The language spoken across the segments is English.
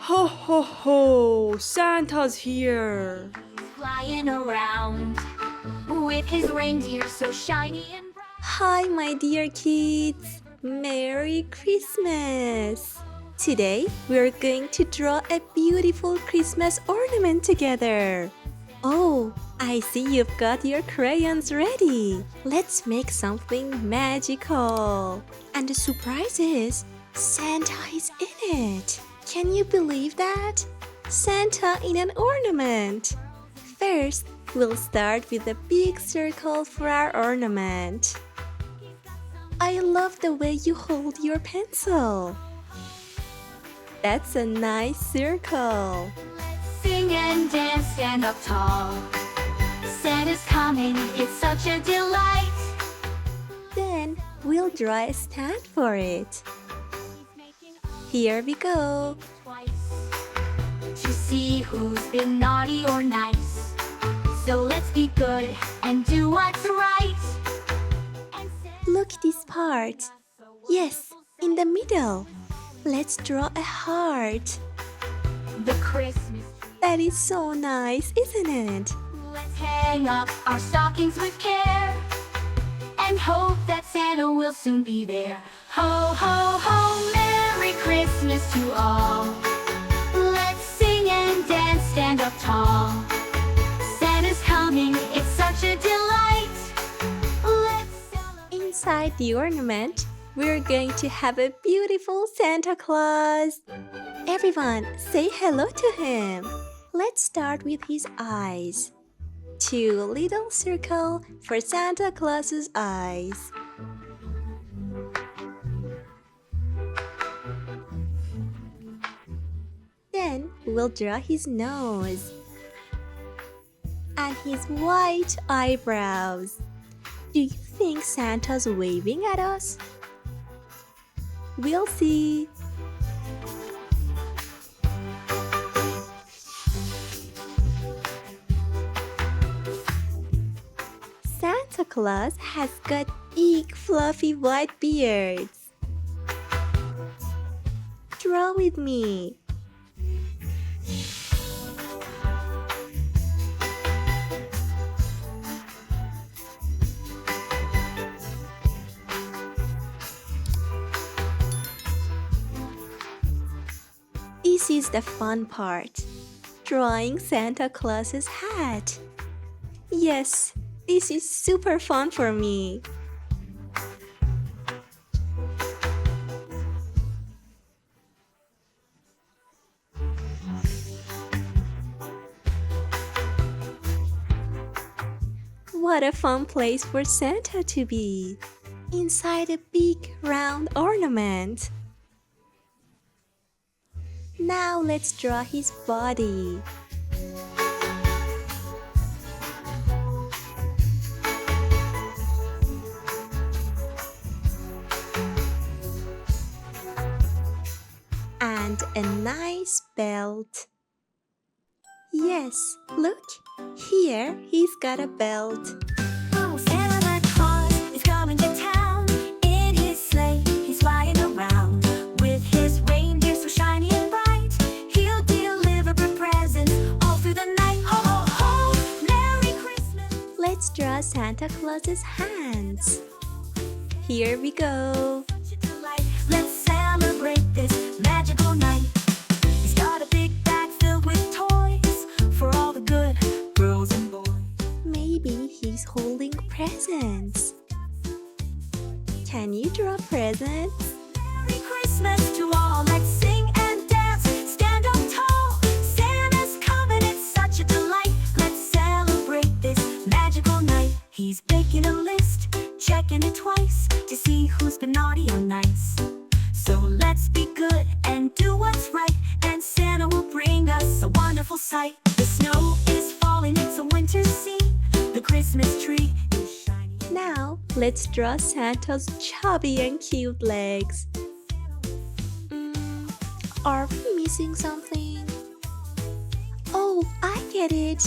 Ho ho ho! Santa's here! Flying around with his reindeer so shiny and bright. Hi, my dear kids! Merry Christmas! Today, we're going to draw a beautiful Christmas ornament together. Oh, I see you've got your crayons ready. Let's make something magical. And the surprise is, Santa is in it. Can you believe that? Santa in an ornament. First, we'll start with a big circle for our ornament. I love the way you hold your pencil. That's a nice circle. Sing and dance, stand up tall. Santa's coming, it's such a delight. Then, we'll draw a stand for it. Here we go. Twice to see who's been naughty or nice. So let's be good and do what's right. Look this part. Yes, in the middle. Let's draw a heart. The Christmas tree. That is so nice, isn't it? Let's hang up our stockings with care and hope that Santa will soon be there. Ho, ho, ho, Merry Christmas to all. Let's sing and dance, stand up tall. Santa's coming, it's such a delight. Let's celebrate. Inside the ornament, we're going to have a beautiful Santa Claus. Everyone, say hello to him. Let's start with his eyes. Two little circles for Santa Claus's eyes. Then we'll draw his nose and his white eyebrows. Do you think Santa's waving at us? We'll see. Santa Claus has got big fluffy white beards. Draw with me. This is the fun part, drawing Santa Claus's hat. Yes, this is super fun for me. What a fun place for Santa to be, inside a big round ornament. Now let's draw his body. And a nice belt. Yes, look, here he's got a belt. Oh, Santa Claus is coming to town. In his sleigh, he's flying around with his reindeer so shiny and bright. He'll deliver presents all through the night. Ho, ho, ho, Merry Christmas. Let's draw Santa Claus's hands. Here we go. Such a delight. Let's celebrate this magical night. He's got a big bag filled with toys for all the good girls and boys. Maybe he's holding presents. Can you draw presents? Merry Christmas to all. Let's sing and dance, stand up tall. Santa's coming, it's such a delight. Let's celebrate this magical night. He's making a list, checking it twice to see who's been naughty or nice. So let's be good and do what's right, and Santa will bring us a wonderful sight. The snow is falling, it's a winter scene. The Christmas tree is shining. Now, let's draw Santa's chubby and cute legs. Are we missing something? Oh, I get it!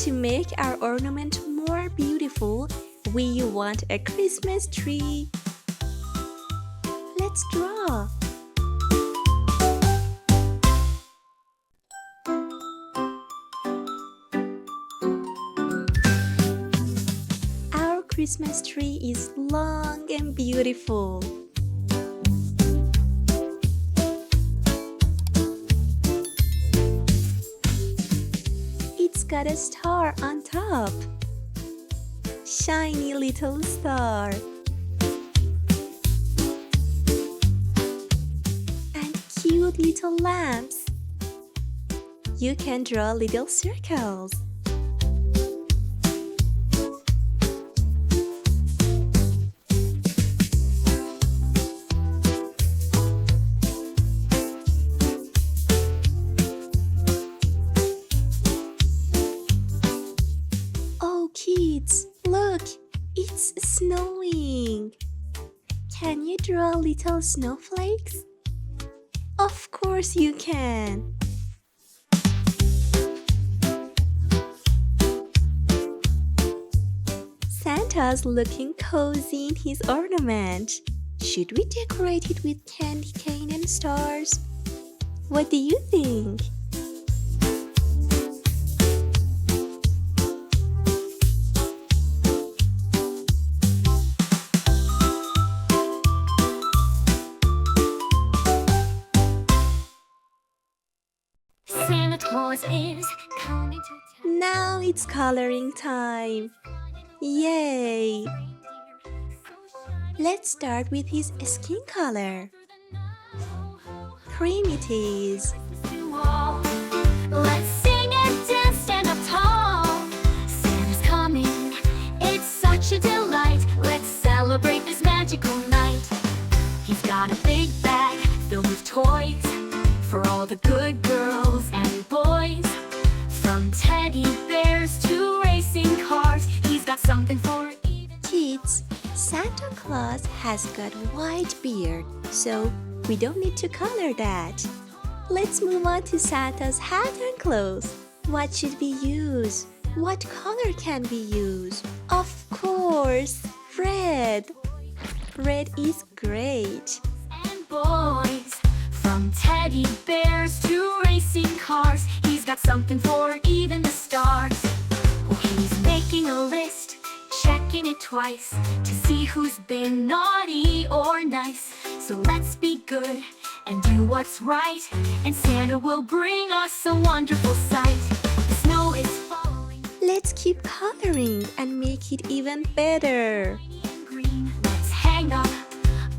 To make our ornament more beautiful, we want a Christmas tree. Let's draw. Christmas tree is long and beautiful. It's got a star on top. Shiny little star. And cute little lamps. You can draw little circles. Oh, kids, look, it's snowing. Can you draw little snowflakes? Of course you can. Santa's looking cozy in his ornament. Should we decorate it with candy cane and stars? What do you think? Santa Claus is coming to town. Now it's coloring time. Yay! Let's start with his skin color. Cream it is. Let's sing and dance, stand up tall. Santa's coming, it's such a delight. Let's celebrate this magical night. He's got a big bag filled with toys for all the good girls and boys. From teddy bears to racing cars, he's got something for even Kids, Santa Claus has got white beard, so we don't need to color that. Let's move on to Santa's hat and clothes. What should we use? What color can we use? Of course, red. Red is great. and boys. From teddy bears to racing cars, he's got something for even the stars. Well, he's making a list, checking it twice to see who's been naughty or nice. So let's be good and do what's right, and Santa will bring us a wonderful sight. The snow is falling, Let's keep coloring and make it even better. shiny and green. Let's hang up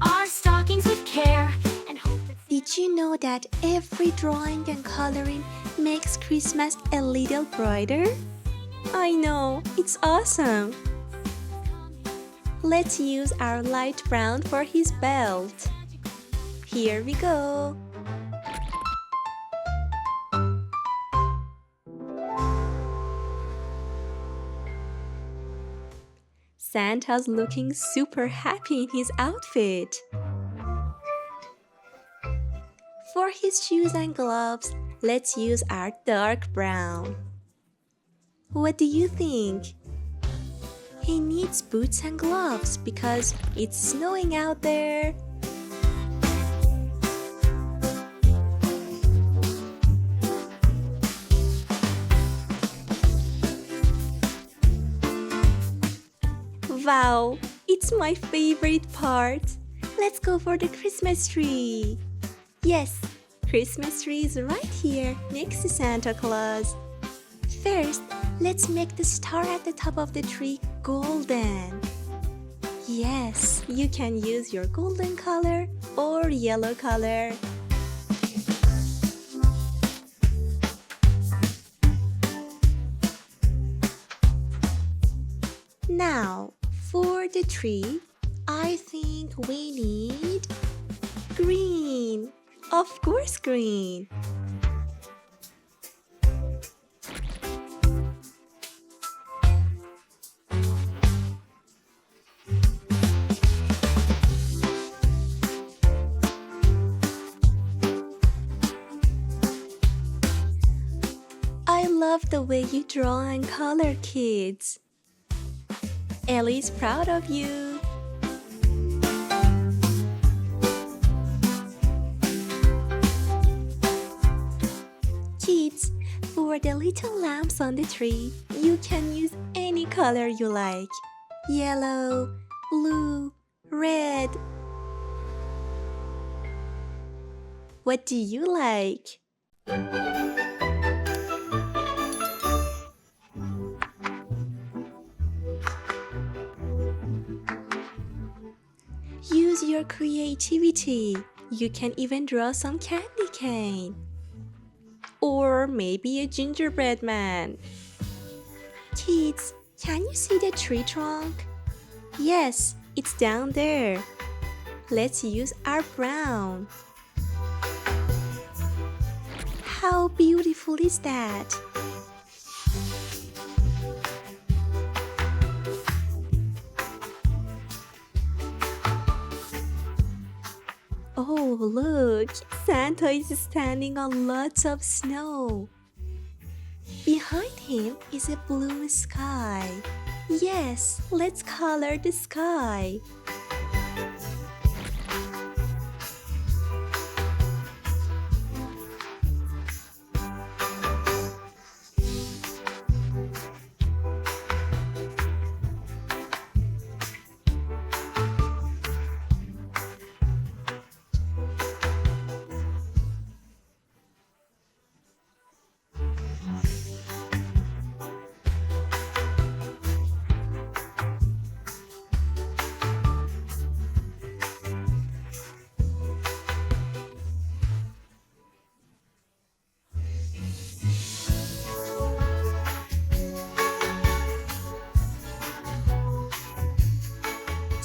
our stockings with care and hope that Did you know that every drawing and coloring makes Christmas a little brighter? I know, it's awesome. Let's use our light brown for his belt. Here we go. Santa's looking super happy in his outfit. For his shoes and gloves, let's use our dark brown. What do you think? He needs boots and gloves because it's snowing out there. Wow, it's my favorite part. Let's go for the Christmas tree. Yes, Christmas tree is right here next to Santa Claus. First, let's make the star at the top of the tree golden. Yes, you can use your golden color or yellow color. Now, for the tree, I think we need green. Of course, green. I love the way you draw and color, kids. Ellie's proud of you. Kids, for the little lamps on the tree, you can use any color you like. yellow, blue, red. What do you like? Use your creativity. You can even draw some candy cane. Or maybe a gingerbread man. Kids, can you see the tree trunk? Yes, it's down there. Let's use our brown. How beautiful is that? Oh, look! Santa is standing on lots of snow. Behind him is a blue sky. Yes, let's color the sky.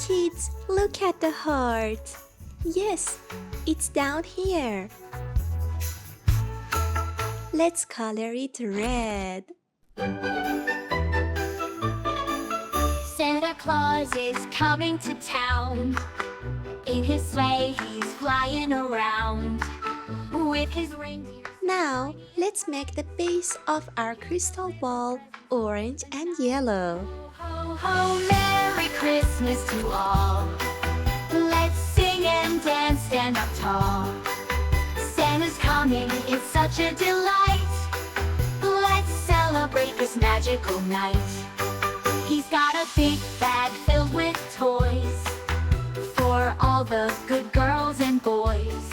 Kids, look at the heart. Yes, it's down here. Let's color it red. Santa Claus is coming to town. In his sleigh he's flying around with his reindeer. Now, let's make the base of our crystal ball orange and yellow. Ho, ho, Merry Christmas to all. Let's sing and dance, stand up tall. Santa's coming, it's such a delight. Let's celebrate this magical night. He's got a big bag filled with toys for all the good girls and boys.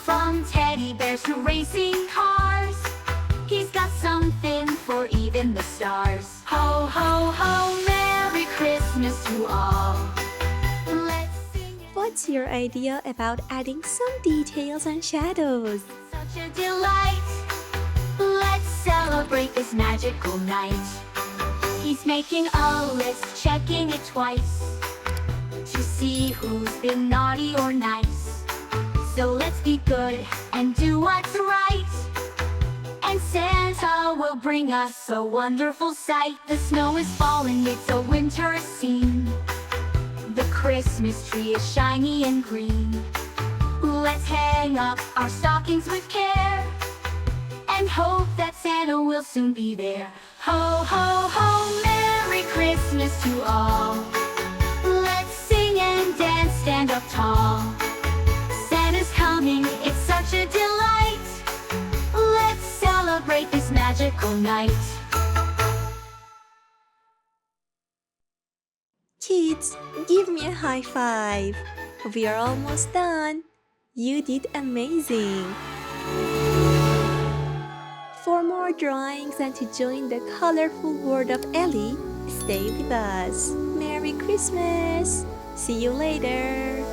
From teddy bears to racing cars, he's got something for even the stars. Ho, ho, ho, Merry Christmas to all. Let's sing it. What's your idea about adding some details and shadows? Such a delight. Let's celebrate this magical night. He's making a list, checking it twice to see who's been naughty or nice. So let's be good and do what's right, and Santa will bring us a wonderful sight. The snow is falling, it's a winter scene. The Christmas tree is shiny and green. Let's hang up our stockings with care and hope that Santa will soon be there. Ho, ho, ho, Merry Christmas to all. Let's sing and dance, stand up tall. Santa's coming, it's such a delight. Let's celebrate this magical night. Kids, give me a high five. We are almost done. You did amazing. For more drawings and to join the colorful world of Ellie, stay with us. Merry Christmas! See you later!